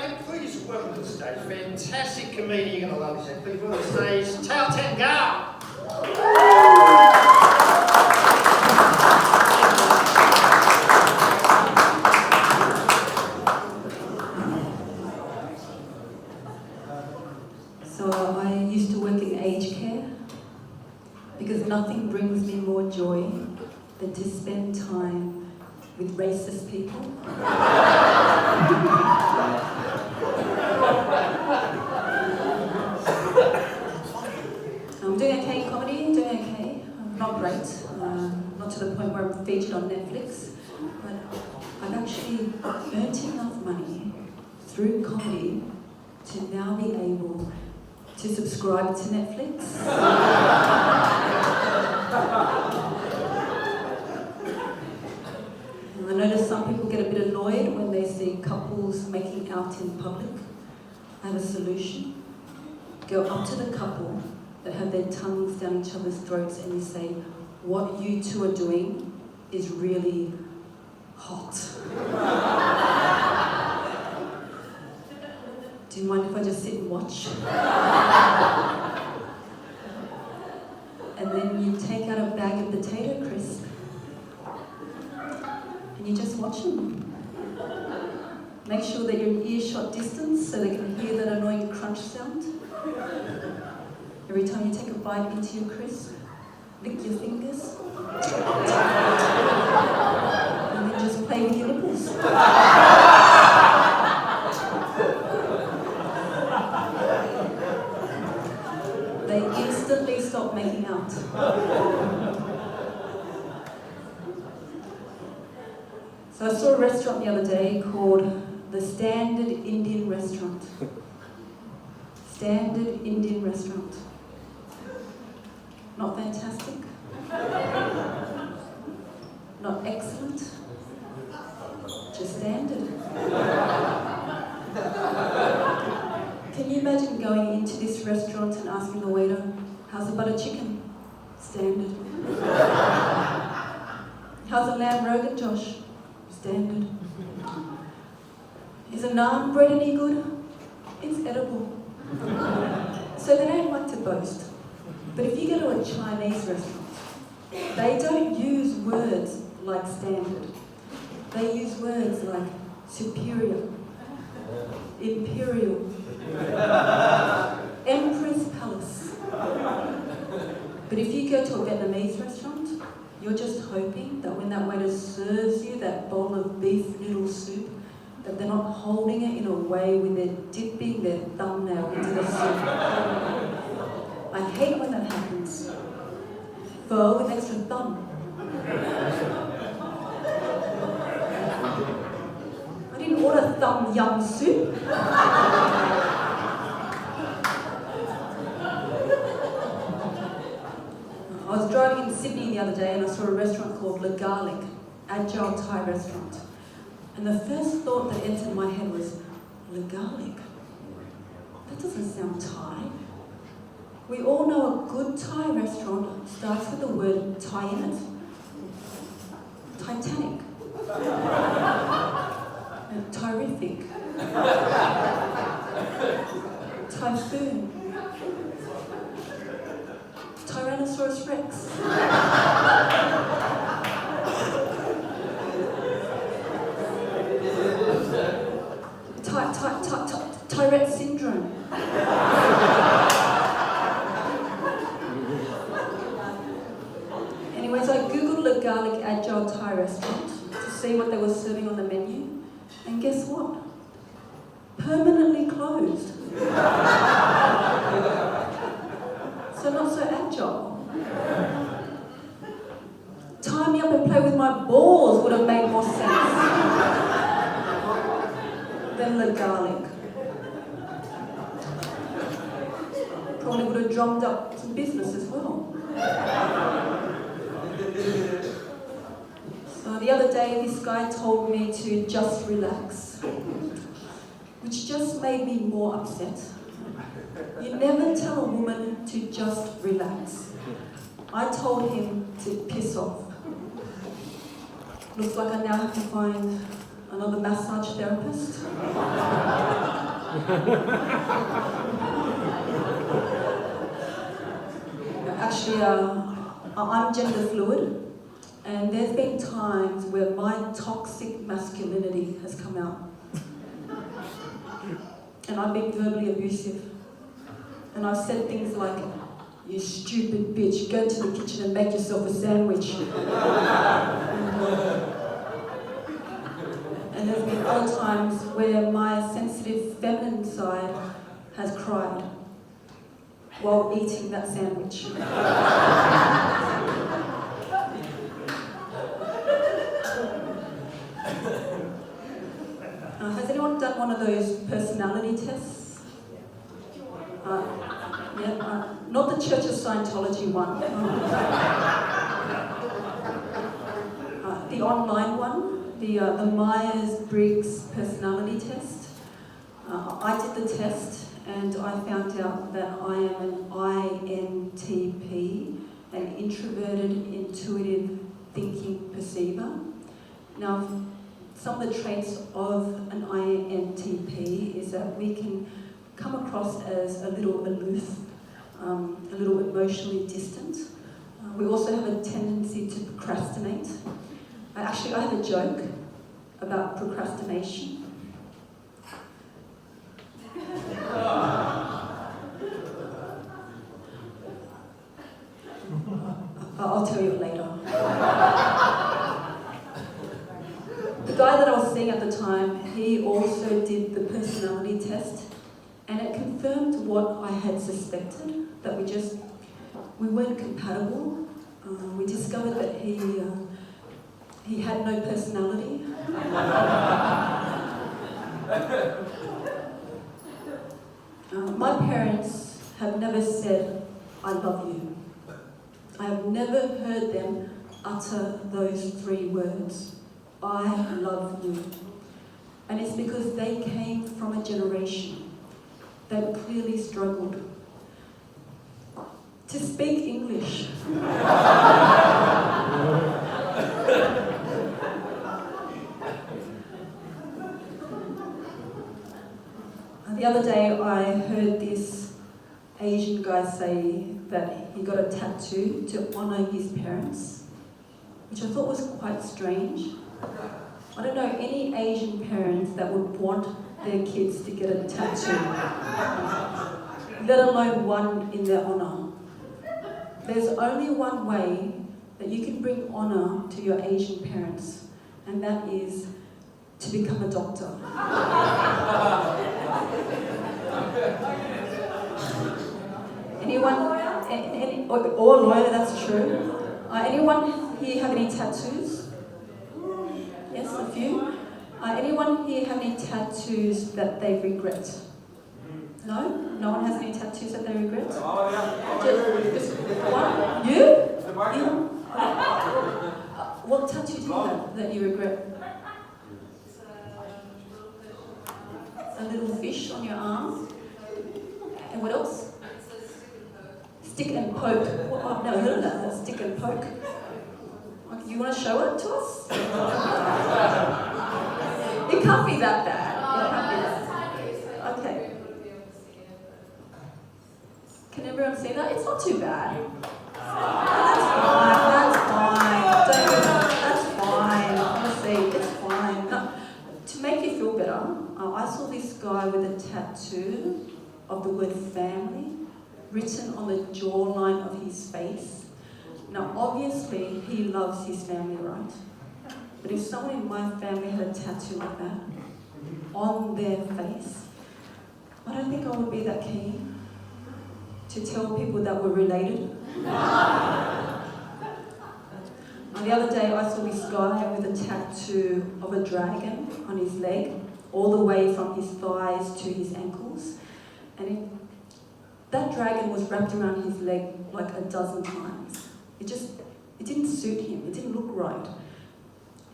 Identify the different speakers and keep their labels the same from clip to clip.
Speaker 1: can please welcome to the stage, fantastic comedian, you're going to love this, please welcome to the stage, Thao Thanh Cao.
Speaker 2: So I used to work in aged care because nothing brings me more joy than to spend time with racist people. I'm doing okay in comedy, doing okay. Not great, not to the point where I'm featured on Netflix, but I've actually earned enough money through comedy to now be able to subscribe to Netflix. And I notice some people get a bit annoyed when they see couples making out in public. I have a solution. Go up to the couple that have their tongues down each other's throats and you say, what you two are doing is really hot. Do you mind if I just sit and watch? And then you take out a bag of potato crisp and you just watch them. Make sure that you're in earshot distance so they can hear that annoying crunch sound. Every time you take a bite into your crisp, lick your fingers. And then just play with your nipples. They instantly stop making out. So I saw a restaurant the other day called the Standard Indian Restaurant. Standard Indian Restaurant. Not fantastic. Not excellent. Just standard. Can you imagine going into this restaurant and asking the waiter, how's the butter chicken? Standard. How's the lamb rogan josh? Standard. Is a naan bread any good? It's edible. So they don't like to boast. But if you go to a Chinese restaurant, they don't use words like standard. They use words like superior, imperial, Empress Palace. But if you go to a Vietnamese restaurant, you're just hoping that when that waiter serves you that bowl of beef noodle soup, that they're not holding it in a way where they're dipping their thumbnail into the soup. I hate when that happens. Pho with extra thumb. I didn't order thumb yum soup. I was driving in Sydney the other day and I saw a restaurant called Le Garlic, Agile Thai restaurant. And the first thought that entered my head was, Le Garlic? That doesn't sound Thai. We all know a good Thai restaurant starts with the word Thai in it. Titanic. Terrific. Typhoon. Tyrannosaurus Rex. Tourette syndrome. Anyways, I googled Le Garlic Agile Thai restaurant to see what they were serving on the menu, and guess what? Permanently closed. So not so agile. Tie me up and play with my balls would have made more sense than Le Garlic. Probably would have drummed up some business as well. So the other day, this guy told me to just relax, which just made me more upset. You never tell a woman to just relax. I told him to piss off. Looks like I now have to find another massage therapist. Actually, I'm gender fluid, and there's been times where my toxic masculinity has come out. And I've been verbally abusive. And I've said things like, "You stupid bitch, go to the kitchen and make yourself a sandwich." And there's been other times where my sensitive feminine side has cried while eating that sandwich. Has anyone done one of those personality tests? Not the Church of Scientology one. The online one, the Myers-Briggs personality test. I did the test and I found out that I am an INTP, an introverted, intuitive, thinking perceiver. Now, some of the traits of an INTP is that we can come across as a little aloof, a little emotionally distant. We also have a tendency to procrastinate. Actually, I have a joke about procrastination. I'll tell you it later. The guy that I was seeing at the time, he also did the personality test, and it confirmed what I had suspected, that we weren't compatible. We discovered that he had no personality. My parents have never said, "I love you." I have never heard them utter those 3 words, "I love you." And it's because they came from a generation that clearly struggled to speak English. The other day I heard this Asian guy say that he got a tattoo to honour his parents, which I thought was quite strange. I don't know any Asian parents that would want their kids to get a tattoo, let alone one in their honour. There's only one way that you can bring honour to your Asian parents, and that is to become a doctor. Anyone? Or a lawyer, that's true. Anyone here have any tattoos? Yes, a few. Anyone here have any tattoos that they regret? No? No one has any tattoos that they regret?
Speaker 3: Oh, yeah.
Speaker 2: Just one? You? You? What tattoo do you have that you regret? A little fish on your arm? And what else? Stick and poke. Well, I've never heard of that. Stick and poke. You want to show it to us? It can't be that bad. It can't be that. Okay. Can everyone see that? It's not too bad. That's fine. That's fine. Honestly, it's fine. No, to make you feel better, I saw this guy with a tattoo of the word family written on the jawline of his face. Now, obviously, he loves his family, right? But if someone in my family had a tattoo like that on their face, I don't think I would be that keen to tell people that we're related. The other day, I saw this guy with a tattoo of a dragon on his leg, all the way from his thighs to his ankles. And that dragon was wrapped around his leg like a dozen times. It didn't suit him. It didn't look right.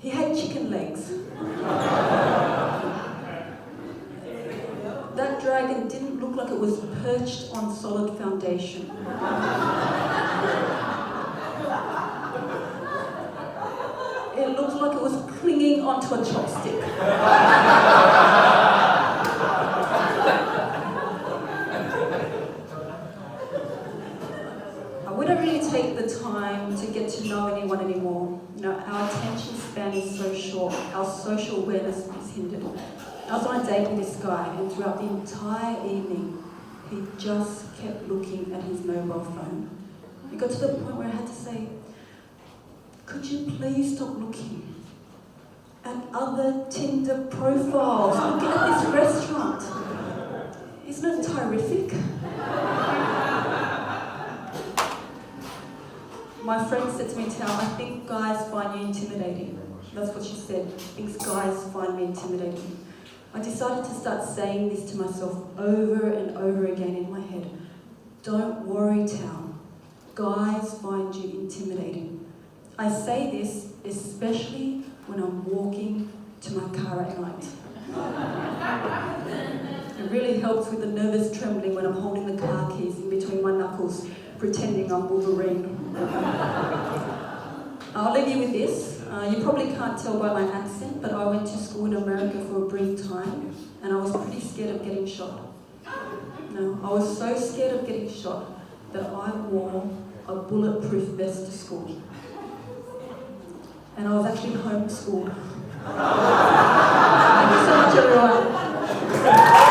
Speaker 2: He had chicken legs. That dragon didn't look like it was perched on solid foundation. It looked like it was clinging onto a chopstick. I was on a date with this guy, and throughout the entire evening, he just kept looking at his mobile phone. It got to the point where I had to say, could you please stop looking at other Tinder profiles? Look at this restaurant. Isn't it terrific? My friend said to me, Tao, I think guys find you intimidating. That's what she said. Thinks guys find me intimidating. I decided to start saying this to myself over and over again in my head. Don't worry, Tao. Guys find you intimidating. I say this especially when I'm walking to my car at night. It really helps with the nervous trembling when I'm holding the car keys in between my knuckles, pretending I'm Wolverine. I'll leave you with this. You probably can't tell by my accent, but I went to school in America for a brief time, and I was pretty scared of getting shot. No, I was so scared of getting shot that I wore a bulletproof vest to school. And I was actually homeschooled. Thank you so much, everyone.